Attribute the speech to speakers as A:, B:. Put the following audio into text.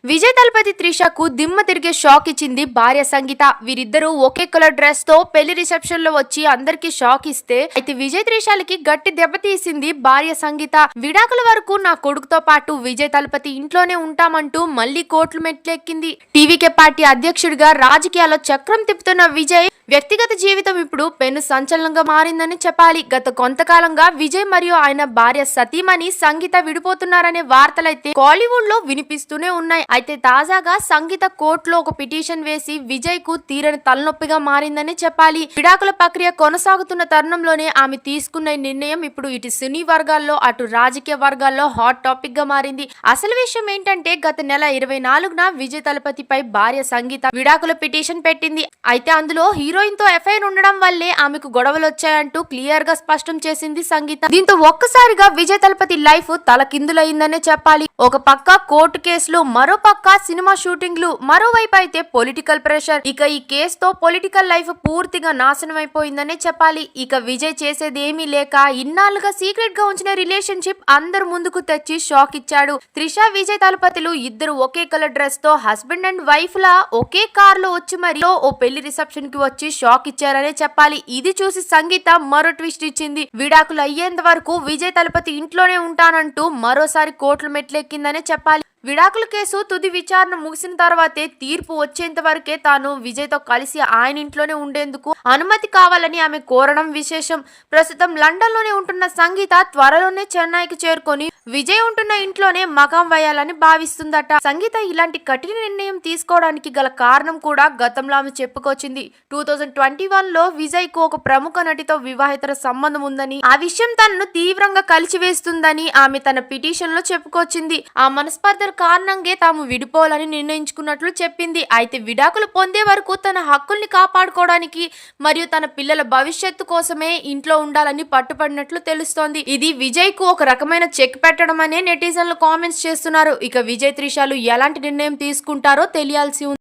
A: విజయ్ తలపతి త్రిషకు దిమ్మ తిరిగే షాక్ ఇచ్చింది భార్య సంగీత. వీరిద్దరూ ఒకే కలర్ డ్రెస్ తో పెళ్లి రిసెప్షన్ లో వచ్చి అందరికి షాక్ ఇస్తే, అయితే విజయ్ త్రిషాలకి గట్టి దెబ్బతీసింది భార్య సంగీత. విడాకుల వరకు నా కొడుకుతో పాటు విజయ్ తలపతి ఇంట్లోనే ఉంటామంటూ మళ్లీ కోర్టులు మెట్లెక్కింది. టీవీకే పార్టీ అధ్యక్షుడిగా రాజకీయాల్లో చక్రం తిప్పుతున్న విజయ్ వ్యక్తిగత జీవితం ఇప్పుడు పెను సంచలనంగా మారిందని చెప్పాలి. గత కొంతకాలంగా విజయ్ మరియు ఆయన భార్య సతీమణి సంగీత విడిపోతున్నారనే వార్తలైతే కాలీవుడ్ లో వినిపిస్తూనే ఉన్నాయి. అయితే తాజాగా సంగీత కోర్టులో ఒక పిటిషన్ వేసి విజయ్ కు తీరని తలనొప్పిగా మారిందని చెప్పాలి. విడాకుల ప్రక్రియ కొనసాగుతున్న తరుణంలోనే ఆమె తీసుకున్న నిర్ణయం ఇప్పుడు ఇటు సినీ వర్గాల్లో అటు రాజకీయ వర్గాల్లో హాట్ టాపిక్ గా మారింది. అసలు విషయం ఏంటంటే, గత నెల 24న విజయ్ తలపతిపై భార్య సంగీత విడాకుల పిటిషన్ పెట్టింది. అయితే అందులో హీరోయిన్ తో ఎఫ్ఐఆర్ ఉండడం వల్లే ఆమెకు గొడవలు వచ్చాయంటూ క్లియర్ గా స్పష్టం చేసింది సంగీత. దీంతో ఒక్కసారిగా విజయ్ తలపతి లైఫ్ తలకిందులైందనే చెప్పాలి. ఒక పక్క కోర్టు కేసులు, మరో పక్క సినిమా షూటింగ్లు, మరోవైపు అయితే పొలిటికల్ ప్రెషర్. ఇక ఈ కేసుతో పొలిటికల్ లైఫ్ పూర్తిగా నాశనం అయిపోయిందనే చెప్పాలి. ఇక విజయ్ చేసేది ఏమీ లేక ఇన్నాళ్ళుగా సీక్రెట్ గా ఉంచిన రిలేషన్షిప్ అందరు ముందుకు తెచ్చి షాక్ ఇచ్చాడు. త్రిష విజయ్ తలపతిలు ఇద్దరు ఒకే కలర్ డ్రెస్ తో husband and wife law okay car లో వచ్చి మరి ఓ పెళ్లి రిసెప్షన్ కి వచ్చి షాక్ ఇచ్చారనే చెప్పాలి. ఇది చూసి సంగీత మరో ట్విస్ట్ ఇచ్చింది. విడాకులు అయ్యేంత వరకు విజయ్ తలపతి ఇంట్లోనే ఉంటానంటూ మరోసారి కోర్టులు మెట్లెక్కిందనే చెప్పాలి. విడాకుల కేసు తుది విచారణ ముగిసిన తర్వాతే తీర్పు వచ్చేంత వరకే తాను విజయ్ తో కలిసి ఆయన ఇంట్లోనే ఉండేందుకు అనుమతి కావాలని ఆమె కోరడం విశేషం. ప్రస్తుతం లండన్ లోనే ఉంటున్న సంగీత త్వరలోనే చెన్నైకి చేరుకొని విజయ్ ఉంటున్న ఇంట్లోనే మకాం వేయాలని భావిస్తుందట. సంగీత ఇలాంటి కఠిన నిర్ణయం తీసుకోవడానికి గల కారణం కూడా గతంలో ఆమె చెప్పుకొచ్చింది. 2021లో విజయ్ కు ఒక ప్రముఖ నటితో వివాహేతర సంబంధం ఉందని, ఆ విషయం తనను తీవ్రంగా కలిచివేస్తుందని ఆమె తన పిటిషన్ లో చెప్పుకొచ్చింది. ఆ మనస్పర్ధ కారణంగా తాము విడిపోవాలని నిర్ణయించుకున్నట్లు చెప్పింది. అయితే విడాకులు పొందే వరకు తన హక్కుల్ని కాపాడుకోవడానికి మరియు తన పిల్లల భవిష్యత్తు కోసమే ఇంట్లో ఉండాలని పట్టుపడినట్లు తెలుస్తోంది. ఇది విజయ్ కు ఒక రకమైన చెక్ పెట్టడం అనే నెటిజన్లు కామెంట్స్ చేస్తున్నారు. ఇక విజయ్ త్రిషాలు ఎలాంటి నిర్ణయం తీసుకుంటారో తెలియాల్సి ఉంది.